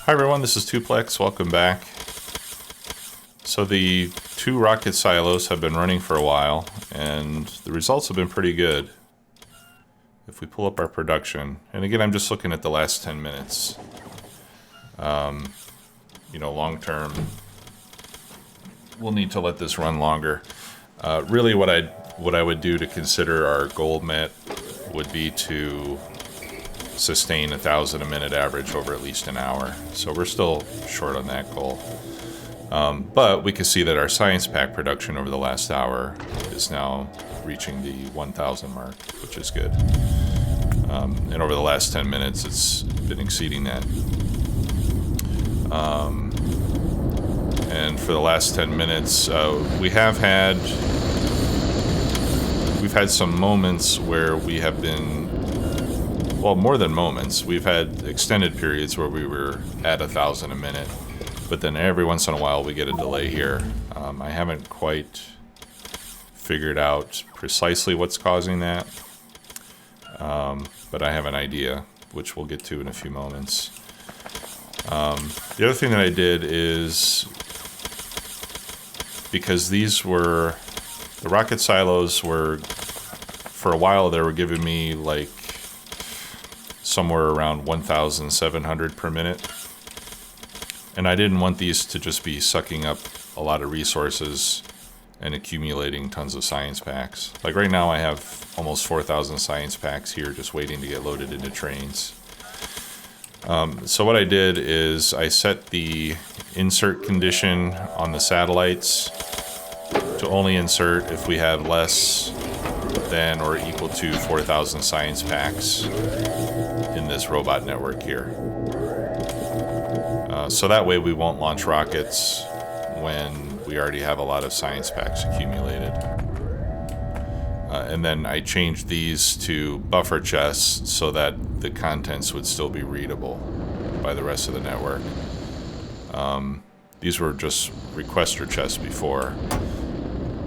Hi everyone, this is Tuplex. Welcome back. So the two rocket silos have been running for a while, and the results have been pretty good. If we pull up our production, and again, I'm just looking at the last 10 minutes. Long term, we'll need to let this run longer. Really, what I would do to consider our goal met would be to sustain 1,000 a minute average over at least an hour. So we're still short on that goal. But we can see that our science pack production over the last hour is now reaching the 1,000 mark, which is good. And over the last 10 minutes, it's been exceeding that. And for the last 10 minutes, we've had some moments where we have been, well, more than moments. We've had extended periods where we were at 1,000 a minute, but then every once in a while we get a delay here. I haven't quite figured out precisely what's causing that, but I have an idea, which we'll get to in a few moments. The other thing that I did is, because these were, the rocket silos were, for a while they were giving me like somewhere around 1,700 per minute. And I didn't want these to just be sucking up a lot of resources and accumulating tons of science packs. Like right now I have almost 4,000 science packs here just waiting to get loaded into trains. So what I did is I set the insert condition on the satellites to only insert if we have less than or equal to 4,000 science packs in this robot network here. So that way we won't launch rockets when we already have a lot of science packs accumulated. And then I changed these to buffer chests so that the contents would still be readable by the rest of the network. These were just requester chests before.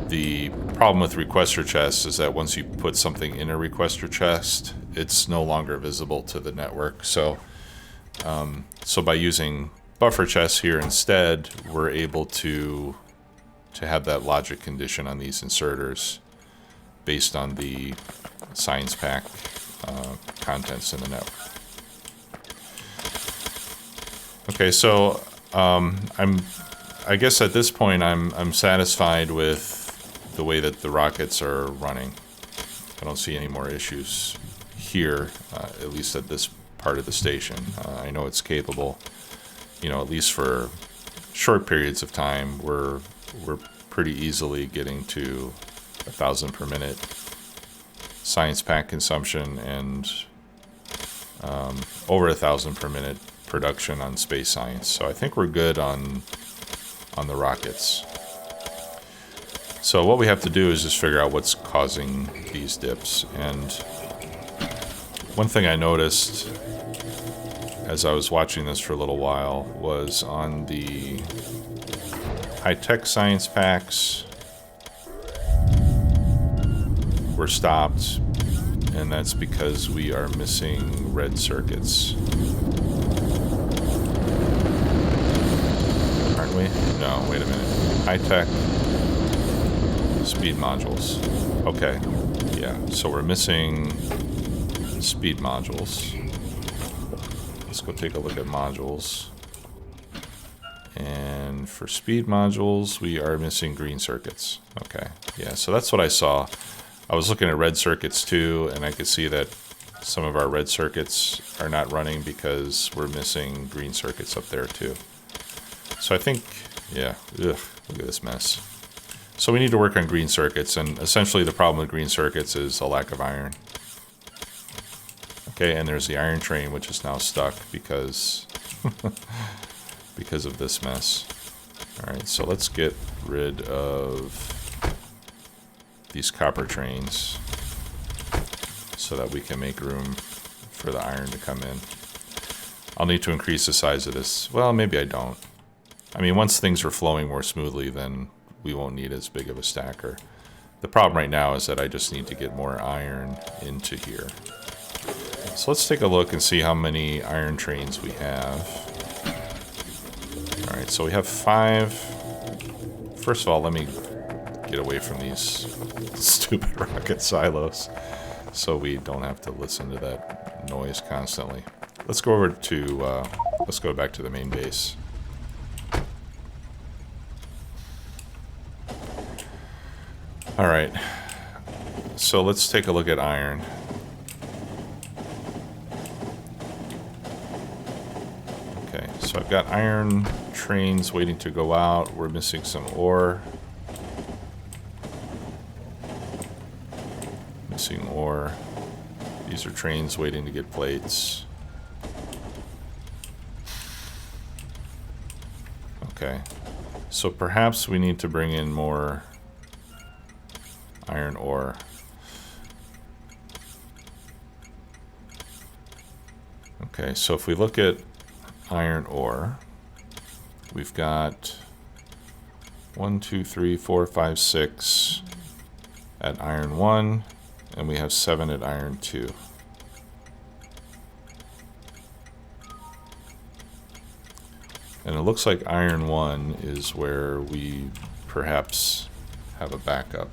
The problem with requester chests is that once you put something in a requester chest, it's no longer visible to the network. So by using buffer chests here instead, we're able to have that logic condition on these inserters based on the science pack contents in the network. Okay, so I guess at this point I'm satisfied with the way that the rockets are running. I don't see any more issues here, at least at this part of the station. I know it's capable, at least for short periods of time, we're pretty easily getting to 1,000 per minute science pack consumption and over 1,000 per minute production on space science. So I think we're good on the rockets. So what we have to do is just figure out what's causing these dips. And one thing I noticed as I was watching this for a little while was on the high-tech science packs we're stopped, and that's because we are missing red circuits. Aren't we? No, wait a minute. High-tech speed modules. Okay, yeah, so we're missing speed modules. Let's go take a look at modules. And for speed modules, we are missing green circuits. Okay, yeah, so that's what I saw. I was looking at red circuits too, and I could see that some of our red circuits are not running because we're missing green circuits up there too. So I think, yeah, look at this mess. So we need to work on green circuits, and essentially the problem with green circuits is a lack of iron. Okay, and there's the iron train, which is now stuck because because of this mess. All right, so let's get rid of these copper trains so that we can make room for the iron to come in. I'll need to increase the size of this. Well, maybe I don't. I mean, once things are flowing more smoothly, then we won't need as big of a stacker. The problem right now is that I just need to get more iron into here. So let's take a look and see how many iron trains we have. All right, so we have 5. First of all, let me get away from these stupid rocket silos so we don't have to listen to that noise constantly. Let's go over to, let's go back to the main base. All right, so let's take a look at iron. Okay, so I've got iron trains waiting to go out. We're missing some ore. Missing ore. These are trains waiting to get plates. Okay, so perhaps we need to bring in more iron ore. Okay, so if we look at iron ore, we've got 1, 2, 3, 4, 5, 6 at iron 1, and we have 7 at iron 2. And it looks like iron 1 is where we perhaps have a backup.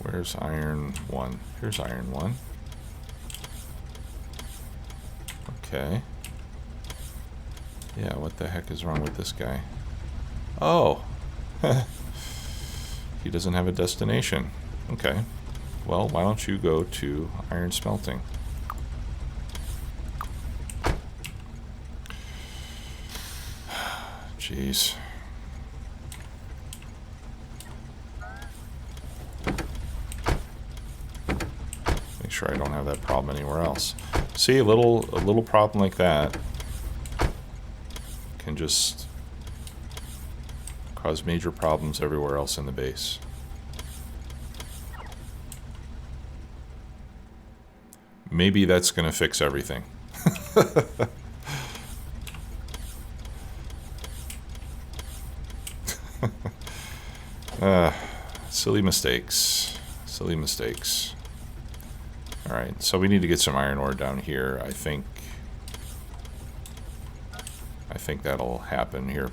Where's iron 1? Here's iron 1. Okay. Yeah, what the heck is wrong with this guy? Oh! He doesn't have a destination. Okay. Well, why don't you go to iron smelting? Jeez. Sure I don't have that problem anywhere else. See, a little problem like that can just cause major problems everywhere else in the base. Maybe that's going to fix everything. Silly mistakes. Silly mistakes. Alright, so we need to get some iron ore down here. I think that'll happen here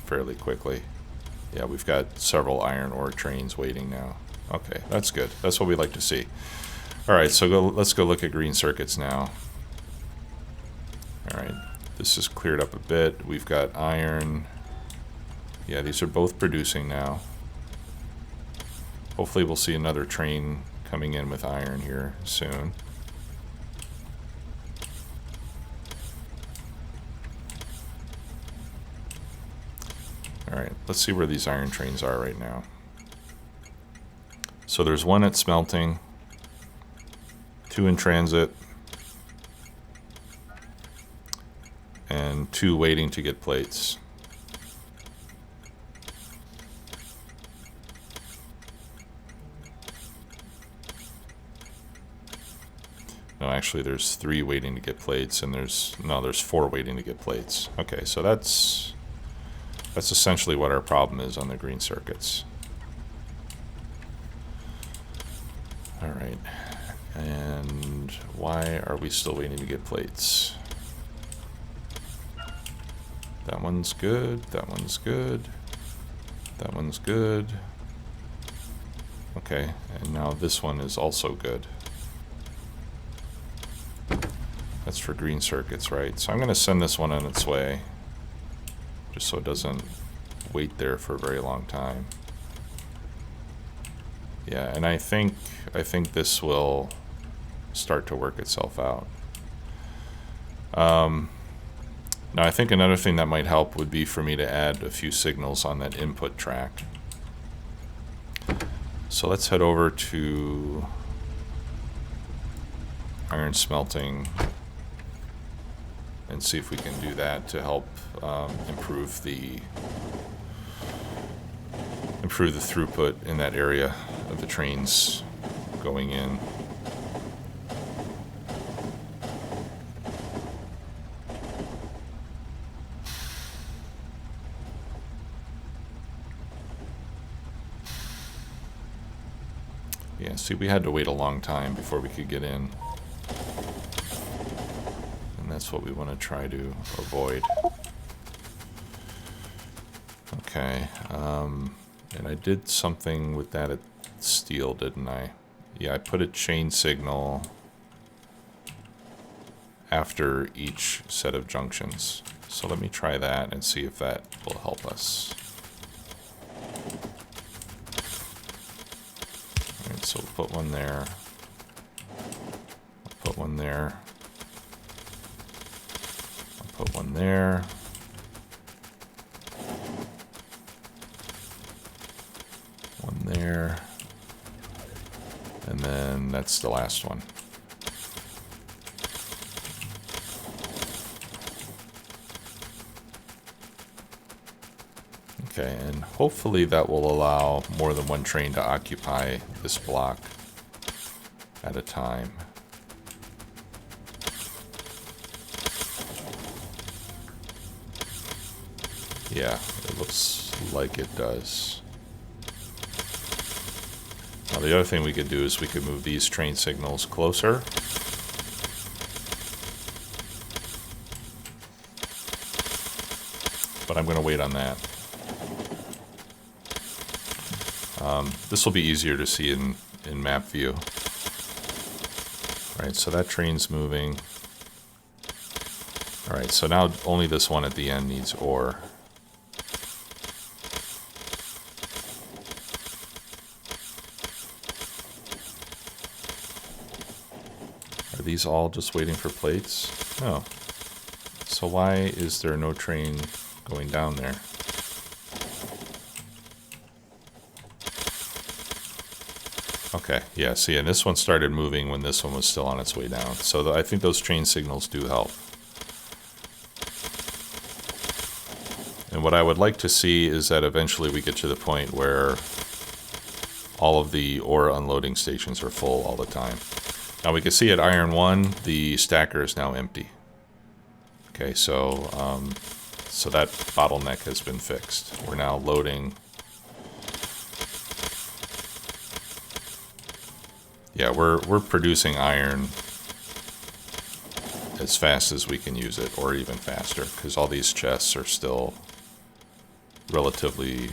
fairly quickly. Yeah, we've got several iron ore trains waiting now. Okay, that's good. That's what we like to see. Alright, so let's go look at green circuits now. Alright, this is cleared up a bit. We've got iron. Yeah, these are both producing now. Hopefully we'll see another train coming in with iron here soon. Alright, let's see where these iron trains are right now. So there's 1 at smelting, 2 in transit, and 2 waiting to get plates. No, actually there's 3 waiting to get plates, and there's 4 waiting to get plates. Okay, so that's essentially what our problem is on the green circuits. Alright, and why are we still waiting to get plates? That one's good, that one's good, that one's good. Okay, and now this one is also good. That's for green circuits, right? So I'm going to send this one on its way, just so it doesn't wait there for a very long time. Yeah, and I think this will start to work itself out. Now I think another thing that might help would be for me to add a few signals on that input track. So let's head over to iron smelting and see if we can do that to help improve the throughput in that area of the trains going in. Yeah, see, we had to wait a long time before we could get in. And that's what we want to try to avoid. Okay, and I did something with that at steel, didn't I? Yeah, I put a chain signal after each set of junctions. So let me try that and see if that will help us. Alright, so we'll put one there. I'll put one there. I'll put one there. One there. And then that's the last one. Okay, and hopefully that will allow more than one train to occupy this block at a time. Yeah, it looks like it does. Now the other thing we could do is we could move these train signals closer. But I'm going to wait on that. This will be easier to see in map view. All right, so that train's moving. All right, so now only this one at the end needs ore. Are these all just waiting for plates? No. So why is there no train going down there? Okay, yeah, see, and this one started moving when this one was still on its way down. So I think those train signals do help. And what I would like to see is that eventually we get to the point where all of the ore unloading stations are full all the time. Now we can see at Iron 1, the stacker is now empty. Okay, so so that bottleneck has been fixed. We're now loading. Yeah, we're producing iron as fast as we can use it, or even faster, because all these chests are still relatively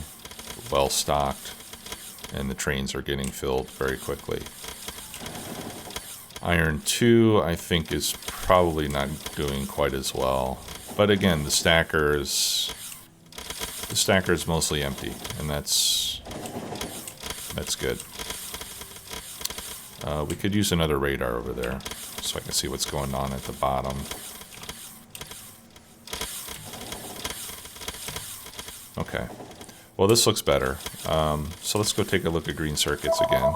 well stocked, and the trains are getting filled very quickly. Iron 2, I think, is probably not doing quite as well. But again, the stacker is mostly empty, and that's good. We could use another radar over there, so I can see what's going on at the bottom. Okay. Well, this looks better. So let's go take a look at green circuits again.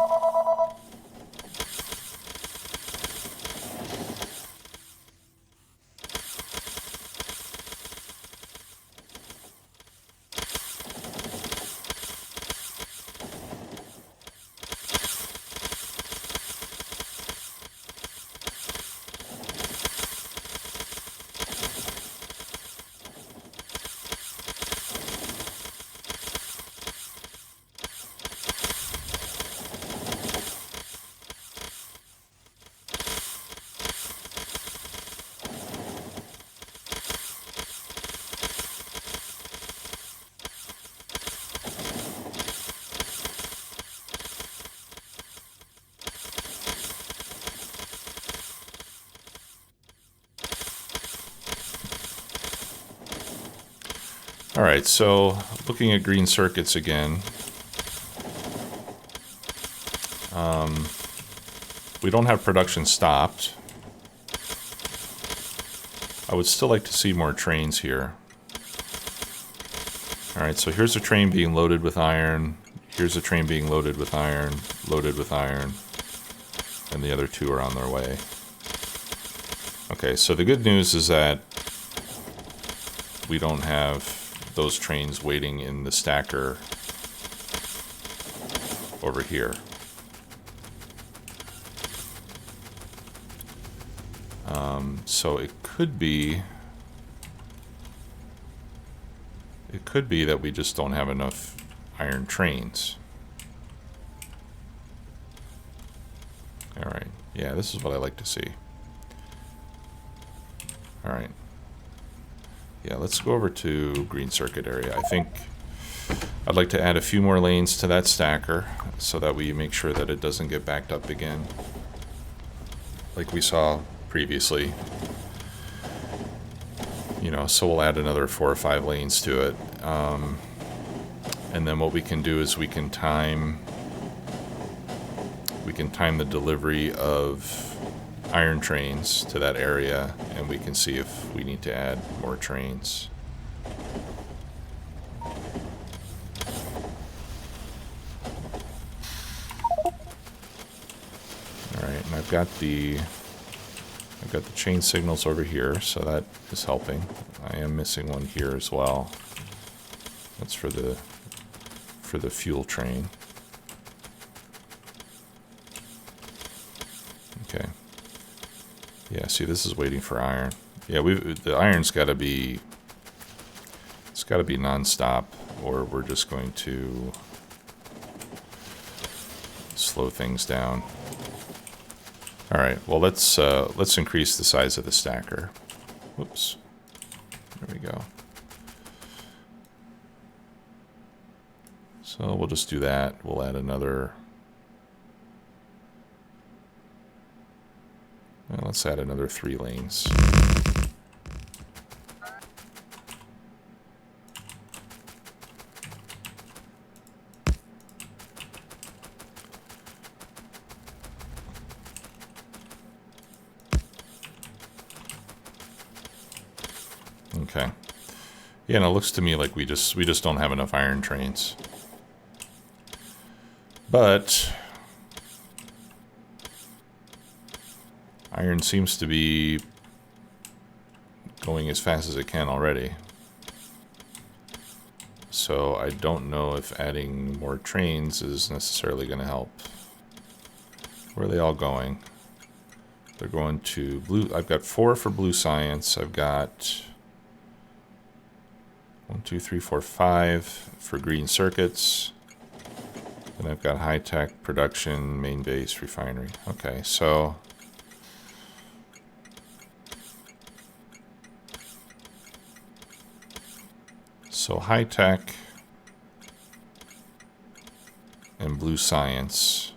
All right, so looking at green circuits again, we don't have production stopped. I would still like to see more trains here. All right, so here's a train being loaded with iron. Here's a train being loaded with iron, and the other two are on their way. Okay, so the good news is that we don't have those trains waiting in the stacker over here. So it could be that we just don't have enough iron trains. All right. Yeah, this is what I like to see. All right. Yeah, let's go over to green circuit area. I think I'd like to add a few more lanes to that stacker so that we make sure that it doesn't get backed up again, like we saw previously. You know, so we'll add another 4 or 5 lanes to it. And then what we can do is we can time the delivery of iron trains to that area, and we can see if we need to add more trains. Alright, and I've got the chain signals over here, so that is helping. I am missing one here as well. That's for the fuel train. Okay. Yeah, see, this is waiting for iron. Yeah, the iron's got to be, it's got to be non-stop, or we're just going to slow things down. All right, well, let's increase the size of the stacker. Whoops. There we go. So we'll just do that. We'll add another. Well, let's add another 3 lanes. Okay. Yeah, and it looks to me like we just don't have enough iron trains. But iron seems to be going as fast as it can already. So I don't know if adding more trains is necessarily going to help. Where are they all going? They're going to blue. I've got 4 for blue science. I've got 1, 2, 3, 4, 5 for green circuits. And I've got high tech, production, main base, refinery. Okay, so high tech and blue science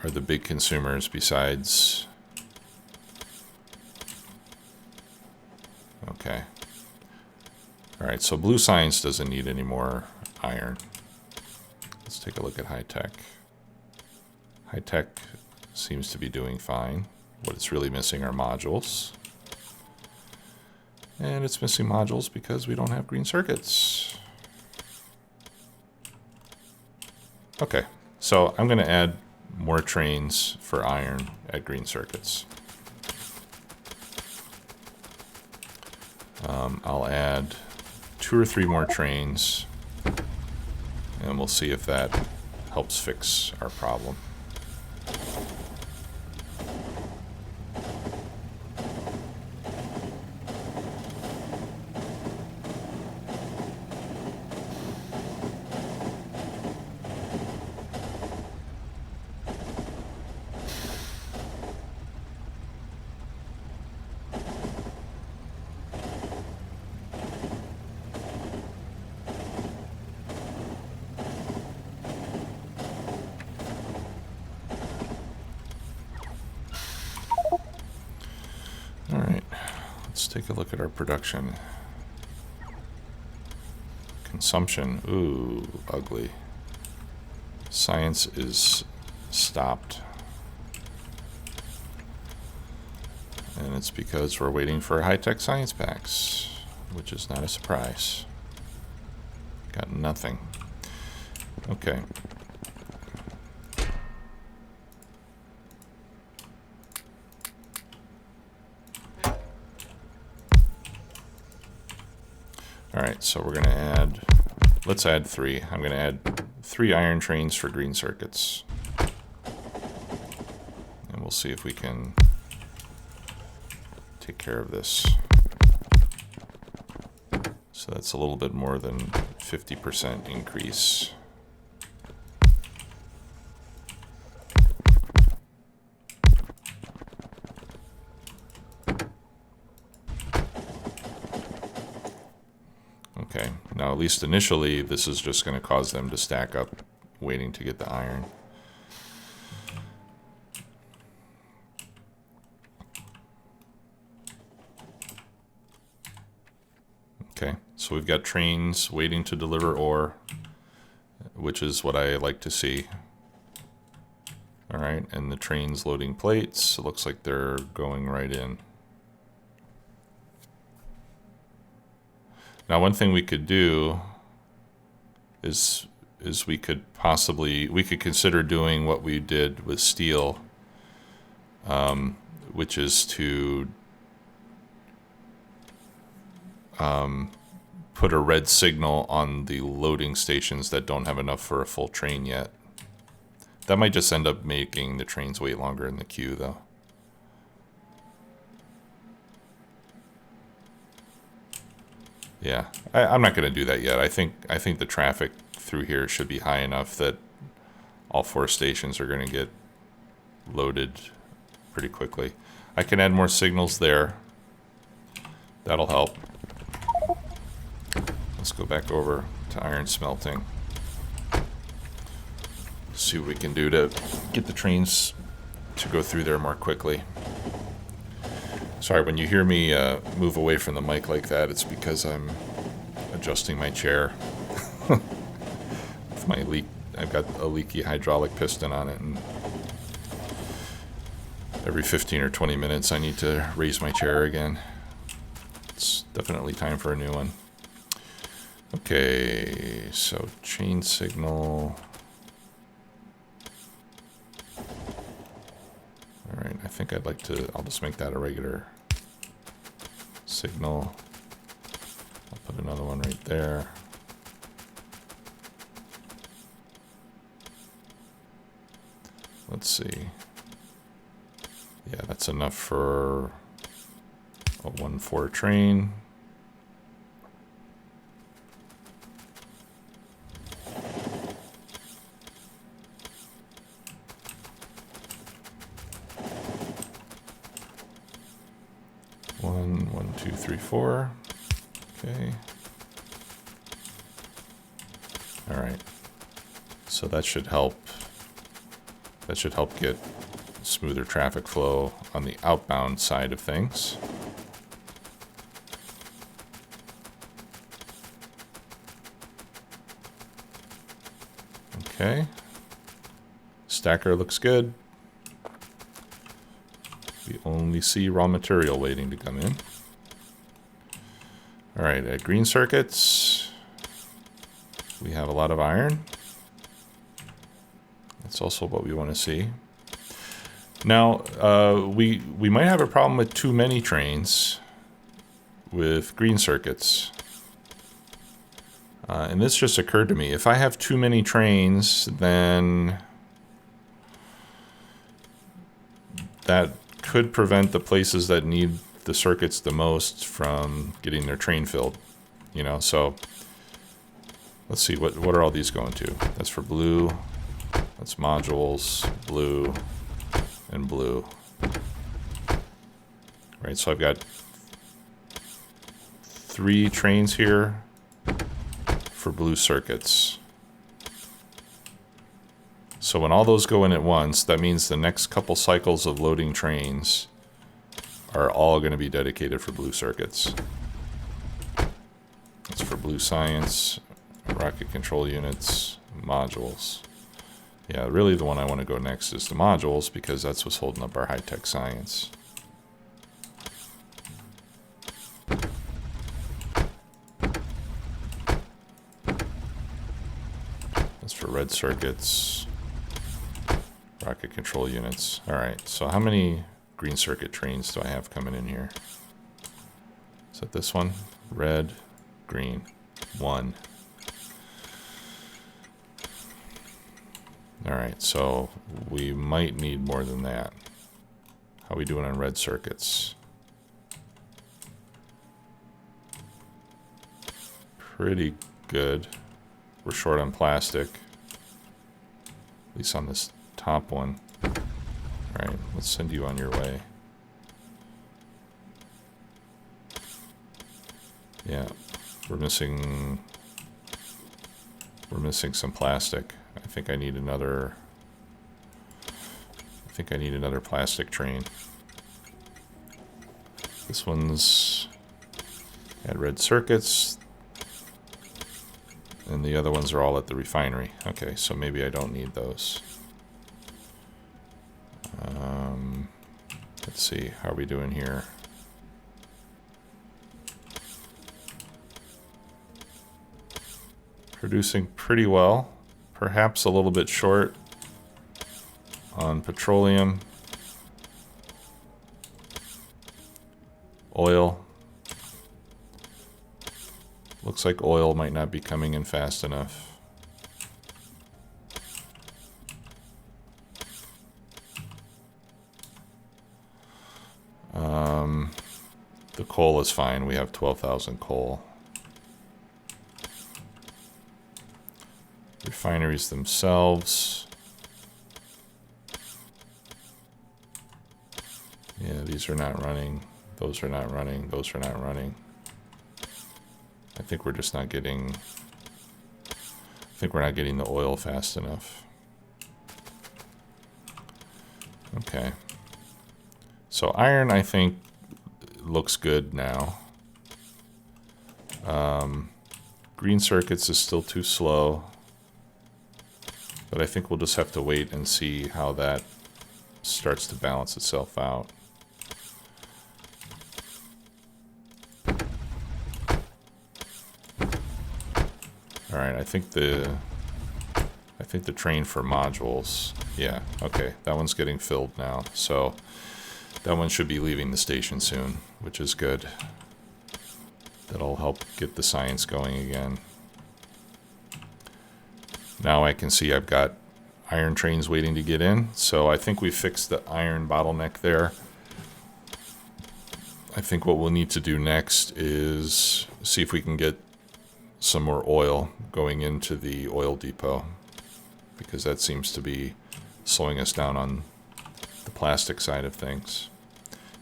are the big consumers besides. Okay. All right, so blue science doesn't need any more iron. Let's take a look at high tech. High tech seems to be doing fine. What it's really missing are modules. And it's missing modules because we don't have green circuits. Okay, so I'm going to add more trains for iron at green circuits. I'll add 2 or 3 more trains, and we'll see if that helps fix our problem. Take a look at our production. Consumption, ooh, ugly. Science is stopped. And it's because we're waiting for high-tech science packs, which is not a surprise. Got nothing. Okay. Alright, so we're going to add, let's add 3. I'm going to add 3 iron trains for green circuits. And we'll see if we can take care of this. So that's a little bit more than 50% increase. Now, at least initially, this is just going to cause them to stack up, waiting to get the iron. Okay, so we've got trains waiting to deliver ore, which is what I like to see. All right, and the trains loading plates. It looks like they're going right in. Now, one thing we could do is we could consider doing what we did with steel, which is to put a red signal on the loading stations that don't have enough for a full train yet. That might just end up making the trains wait longer in the queue, though. Yeah, I'm not going to do that yet. I think the traffic through here should be high enough that all 4 stations are going to get loaded pretty quickly. I can add more signals there. That'll help. Let's go back over to iron smelting. See what we can do to get the trains to go through there more quickly. Sorry, when you hear me move away from the mic like that, it's because I'm adjusting my chair. With my leak, I've got a leaky hydraulic piston on it, and every 15 or 20 minutes I need to raise my chair again. It's definitely time for a new one. Okay, so chain signal. All right, I think I'd like to, I'll just make that a regular signal. I'll put another one right there. Let's see. Yeah, that's enough for a 1-4 train. One, 2, 3, 4. Okay. All right. So that should help. That should help get smoother traffic flow on the outbound side of things. Okay. Stacker looks good. We only see raw material waiting to come in. All right, at green circuits, we have a lot of iron. That's also what we want to see. Now, we might have a problem with too many trains with green circuits. And this just occurred to me. If I have too many trains, then that could prevent the places that need the circuits the most from getting their train filled, you know. So let's see, what are all these going to? That's for blue, that's modules, blue, and blue. Right, so I've got 3 trains here for blue circuits. So when all those go in at once, that means the next couple cycles of loading trains are all going to be dedicated for blue circuits. It's for blue science, rocket control units, modules. Yeah, really the one I want to go next is the modules, because that's what's holding up our high-tech science. That's for red circuits, rocket control units. All right, so how many green circuit trains do I have coming in here? Is that this one? Red, green, 1. All right, so we might need more than that. How are we doing on red circuits? Pretty good. We're short on plastic, at least on this top one. All right, let's send you on your way. Yeah, we're missing We're missing some plastic. I think I need another plastic train. This one's at red circuits, and the other ones are all at the refinery. Okay, so maybe I don't need those. Let's see, how are we doing here? Producing pretty well, perhaps a little bit short on petroleum, oil. Looks like oil might not be coming in fast enough. The coal is fine. We have 12,000 coal. Refineries themselves. Yeah, these are not running. Those are not running. Those are not running. I think we're just not getting... I think we're not getting the oil fast enough. Okay. So iron, I think, looks good now. Green circuits is still too slow. But I think we'll just have to wait and see how that starts to balance itself out. All right, I think the train for modules, yeah, okay, that one's getting filled now. So that one should be leaving the station soon, which is good. That'll help get the science going again. Now I can see I've got iron trains waiting to get in, so I think we fixed the iron bottleneck there. I think what we'll need to do next is see if we can get some more oil going into the oil depot, because that seems to be slowing us down on the plastic side of things.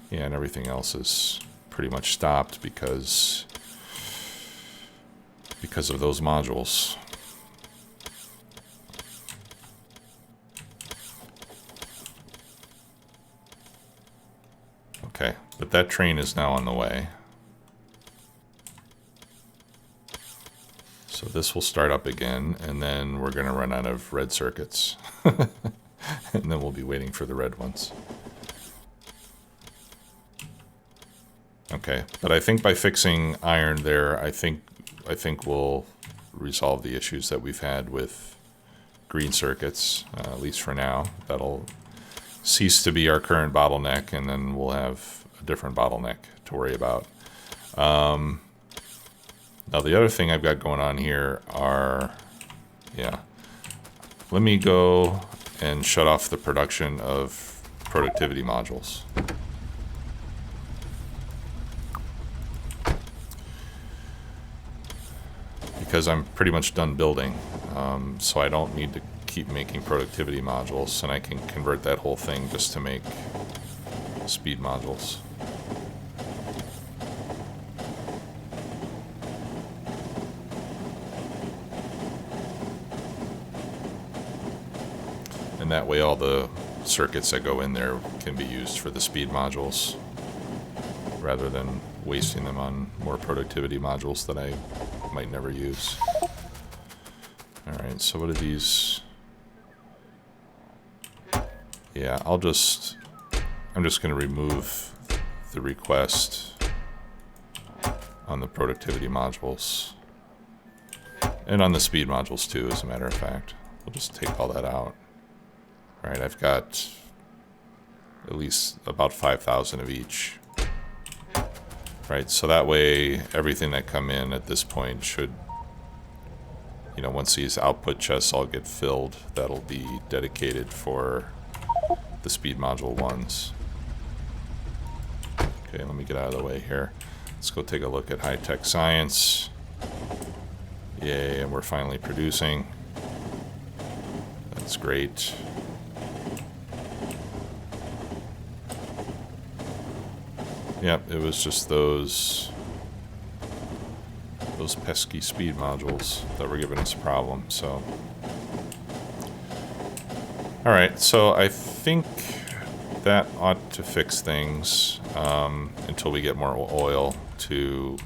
Yeah, and everything else is pretty much stopped because of those modules. Okay, but that train is now on the way. So this will start up again, and then we're going to run out of red circuits. And then we'll be waiting for the red ones. Okay, but I think by fixing iron there, I think we'll resolve the issues that we've had with green circuits, at least for now. That'll cease to be our current bottleneck, and then we'll have a different bottleneck to worry about. Now the other thing I've got going on here are, yeah, let me go and shut off the production of productivity modules. Because I'm pretty much done building, so I don't need to keep making productivity modules, and I can convert that whole thing just to make speed modules. And that way all the circuits that go in there can be used for the speed modules, rather than wasting them on more productivity modules that I might never use. Alright, so what are these? Yeah, I'm just going to remove the request on the productivity modules. And on the speed modules too, as a matter of fact. We'll just take all that out. Alright, I've got at least about 5,000 of each. Right, so that way everything that come in at this point should, you know, once these output chests all get filled, that'll be dedicated for the speed module ones. Okay, let me get out of the way here. Let's go take a look at high-tech science. Yay, and we're finally producing. That's great. Yep, it was just those those pesky speed modules that were giving us a problem. So, all right, so I think that ought to fix things until we get more oil to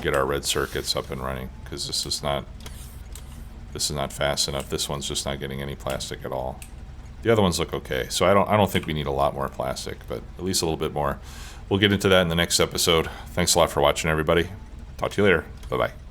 get our red circuits up and running, because this is not fast enough. This one's just not getting any plastic at all. The other ones look okay, so I don't think we need a lot more plastic, but at least a little bit more. We'll get into that in the next episode. Thanks a lot for watching, everybody. Talk to you later. Bye-bye.